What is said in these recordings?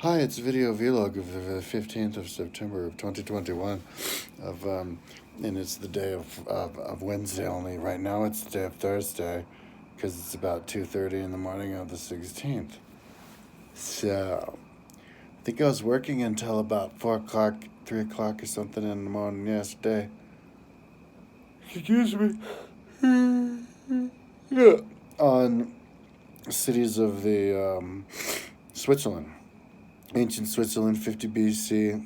Hi, it's a video vlog of the 15th of September of 2021 and it's the day of Wednesday only. Right now it's the day of Thursday because it's about 2:30 in the morning of the 16th. So, I think I was working until about 4 o'clock, 3 o'clock or something in the morning yesterday. Excuse me. Yeah. On cities of the Switzerland. Ancient Switzerland, 50 BC,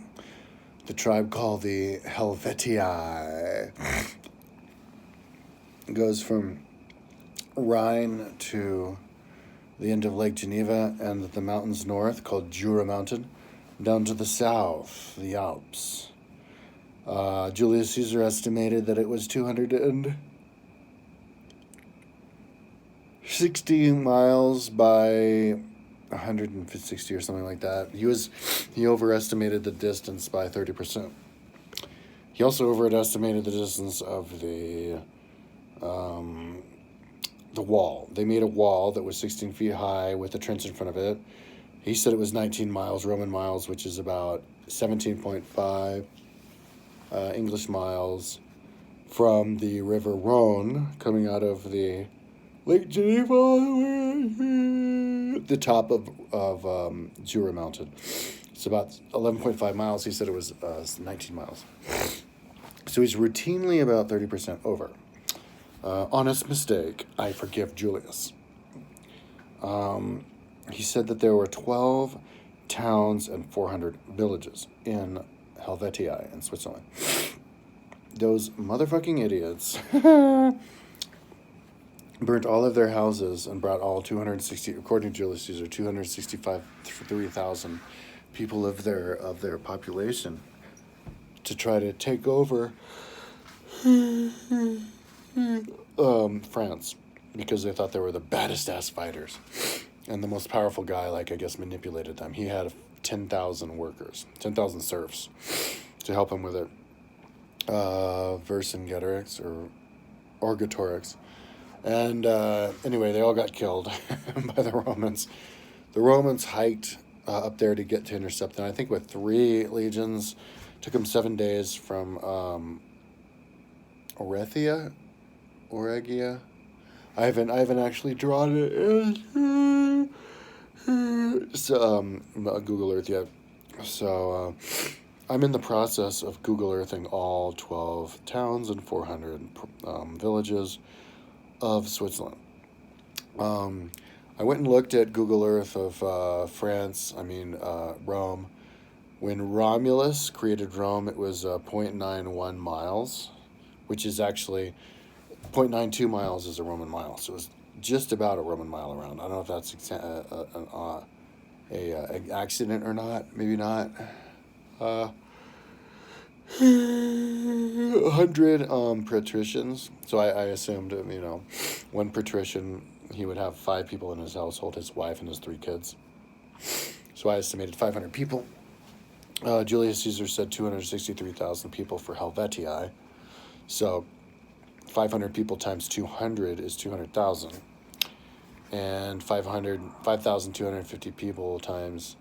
the tribe called the Helvetii goes from Rhine to the end of Lake Geneva and the mountains north called Jura Mountain, down to the south, the Alps. Julius Caesar estimated that it was 260 miles by 160 or something like that. He overestimated the distance by 30%. He also overestimated the distance of the wall. They made a wall that was 16 feet high with a trench in front of it. He said it was 19 miles, Roman miles, which is about 17.5 English miles from the river Rhone coming out of the Lake Geneva, the top of Jura Mountain. It's about 11.5 miles. He said it was 19 miles. So he's routinely about 30% over. Honest mistake. I forgive Julius. He said that there were 12 towns and 400 villages in Helvetii in Switzerland. Those motherfucking idiots burnt all of their houses and brought all 260, according to Julius Caesar, 263,000 people of their population to try to take over France because they thought they were the baddest ass fighters. And the most powerful guy, I guess, manipulated them. He had 10,000 workers, 10,000 serfs to help him with it. Vercingetorix or Orgetorix. And anyway, they all got killed by the Romans. The Romans hiked up there to get to intercept them. I think with 3 legions. Took them 7 days from Oregia. I haven't actually drawn it. So Google Earth yet. So I'm in the process of Google Earthing all 12 towns and 400 villages of Switzerland. I went and looked at Google Earth of Rome. When Romulus created Rome, it was 0.91 miles, which is actually 0.92 miles is a Roman mile. So it was just about a Roman mile around. I don't know if that's an accident or not. Maybe not. 100 patricians. So I assumed, one patrician, he would have 5 people in his household, his wife and his 3 kids. So I estimated 500 people. Julius Caesar said 263,000 people for Helvetii. So 500 people times 200 is 200,000. And 5,250 people times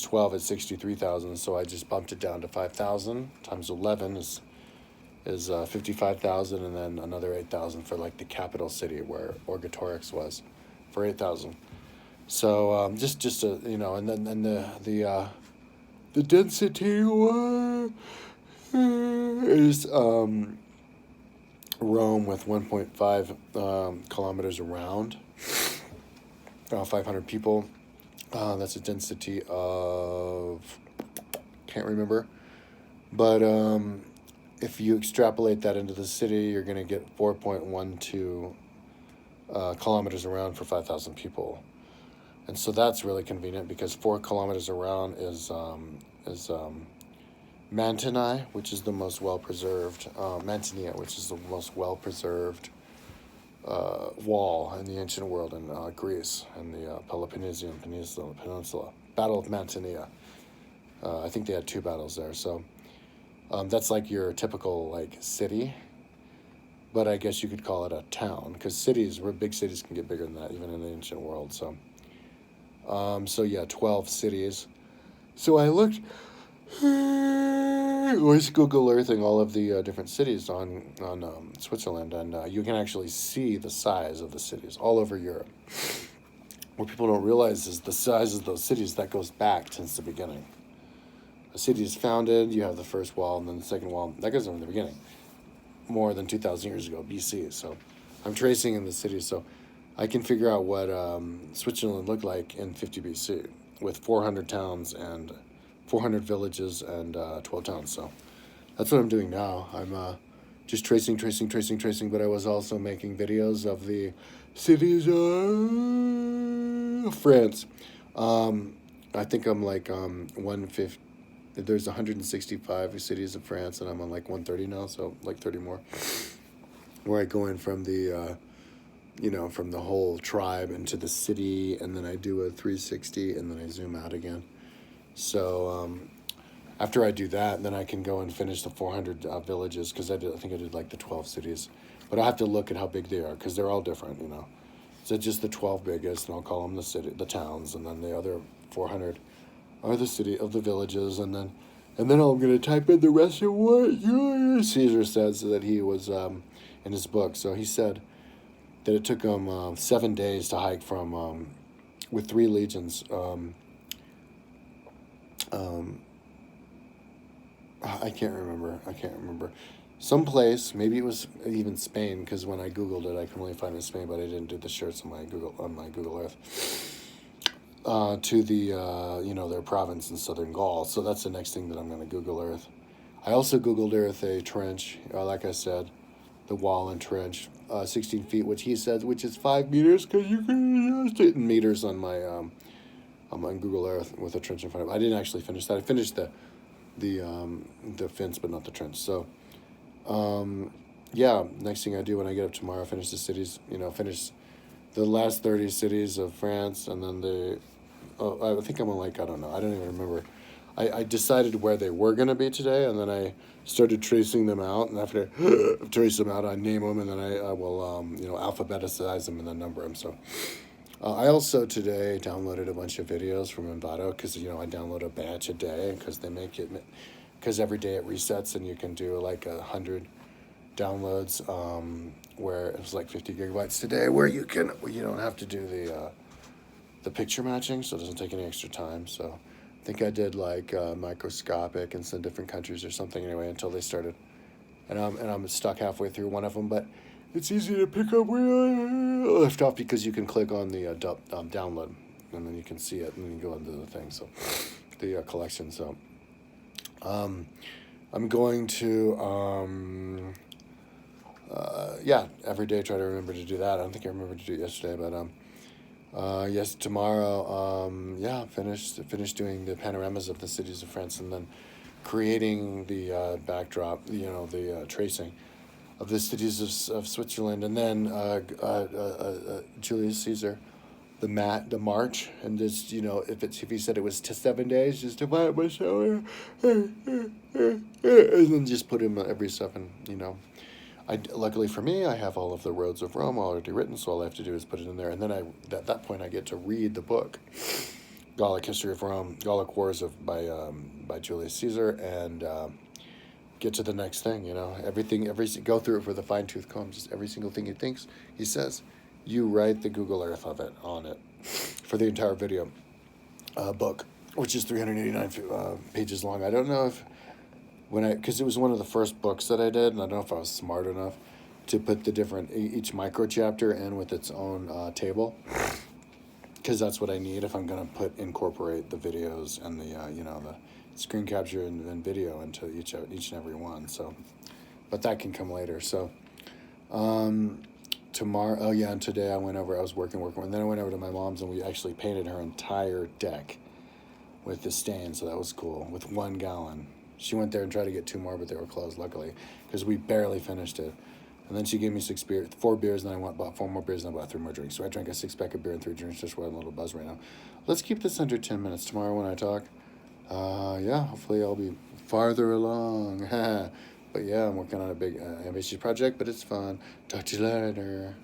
12 is 63,000. So I just bumped it down to 5,000 times 11 is 55,000, and then another 8,000 for the capital city where Orgetorix was for 8,000. So just and then the density is Rome with 1.5 kilometers around, 500 people. That's a density of, can't remember, but if you extrapolate that into the city, you're going to get 4.12 kilometers around for 5,000 people. And so that's really convenient because 4 kilometers around is Mantinea, which is the most well-preserved, Mantinea, which is the most well-preserved wall in the ancient world in Greece and the Peloponnesian Peninsula. Battle of Mantinea. I think they had 2 battles there. So that's your typical city, but I guess you could call it a town because big cities can get bigger than that even in the ancient world. So So yeah, 12 cities. So I looked, was Google Earthing all of the different cities on Switzerland, and you can actually see the size of the cities all over Europe. What people don't realize is the size of those cities that goes back since the beginning. A city is founded, you have the first wall, and then the second wall. That goes from the beginning, more than 2,000 years ago, BC. So I'm tracing in the cities, so I can figure out what Switzerland looked like in 50 BC with 400 towns and 400 villages and 12 towns. So that's what I'm doing now. I'm just tracing, but I was also making videos of the cities of France. I think I'm like 150. There's 165 cities of France, and I'm on like 130 now, so like 30 more. Where I go in from the, from the whole tribe into the city, and then I do a 360, and then I zoom out again. So after I do that, then I can go and finish the 400 villages, because I think I did like the 12 cities. But I have to look at how big they are, because they're all different, So just the 12 biggest, and I'll call them the towns, and then the other 400 are the city of the villages, and then I'm going to type in the rest of what Julius Caesar says that he was in his book. So he said that it took him 7 days to hike from with 3 legions. I can't remember. Someplace, maybe it was even Spain, because when I Googled it, I can only find it in Spain, but I didn't do the shirts on my Google Earth. To the their province in southern Gaul. So that's the next thing that I'm going to Google Earth. I also Googled Earth a trench, like I said, the wall and trench, 16 feet, which he says, which is 5 meters, because you can use it in meters on my on Google Earth with a trench in front of it. I didn't actually finish that. I finished the fence, but not the trench. So, next thing I do when I get up tomorrow, finish the cities. Finish the last 30 cities of France, and then I think I'm on I don't know. I don't even remember. I decided where they were going to be today, and then I started tracing them out. And after I trace them out, I name them, and then I will, alphabetize them and then number them. So I also today downloaded a bunch of videos from Envato, because, I download a batch a day, because they make it, because every day it resets, and you can do like 100 downloads, where it was like 50 gigabytes today, where you don't have to do the picture matching, so it doesn't take any extra time. So I think I did like microscopic in some different countries or something anyway, until they started, and I'm stuck halfway through one of them, but it's easy to pick up where I left off, because you can click on the download, and then you can see it, and then you go into the thing, so the collection. So I'm going to every day try to remember to do that. I don't think I remembered to do it yesterday, but yes, tomorrow, finish doing the panoramas of the cities of France, and then creating the backdrop, the tracing of the cities of Switzerland, and then Julius Caesar, the march, and just, if he said it was 7 days, just divide it by 7, and then just put him every 7, luckily for me, I have all of the roads of Rome already written, so all I have to do is put it in there, and then at that point I get to read the book, Gallic History of Rome, Gallic Wars by Julius Caesar, and get to the next thing. Go through it with a fine-tooth comb, just every single thing he says, you write the Google Earth of it on it for the entire video book, which is 389 pages long. I don't know if because it was one of the first books that I did, and I don't know if I was smart enough to put the different, each micro chapter in with its own table, because that's what I need if I'm going to incorporate the videos and the screen capture and video into each and every one. So, but that can come later. So, tomorrow, and today I was working, and then I went over to my mom's, and we actually painted her entire deck with the stain, so that was cool, with 1 gallon. She went there and tried to get 2 more, but they were closed, luckily, because we barely finished it. And then she gave me 4 beers, and then I bought 4 more beers, and I bought 3 more drinks. So I drank a 6-pack of beer and 3 drinks, just where I'm a little buzzed right now. Let's keep this under 10 minutes tomorrow when I talk. Hopefully I'll be farther along. But yeah, I'm working on a big ambitious project, but it's fun. Talk to you later.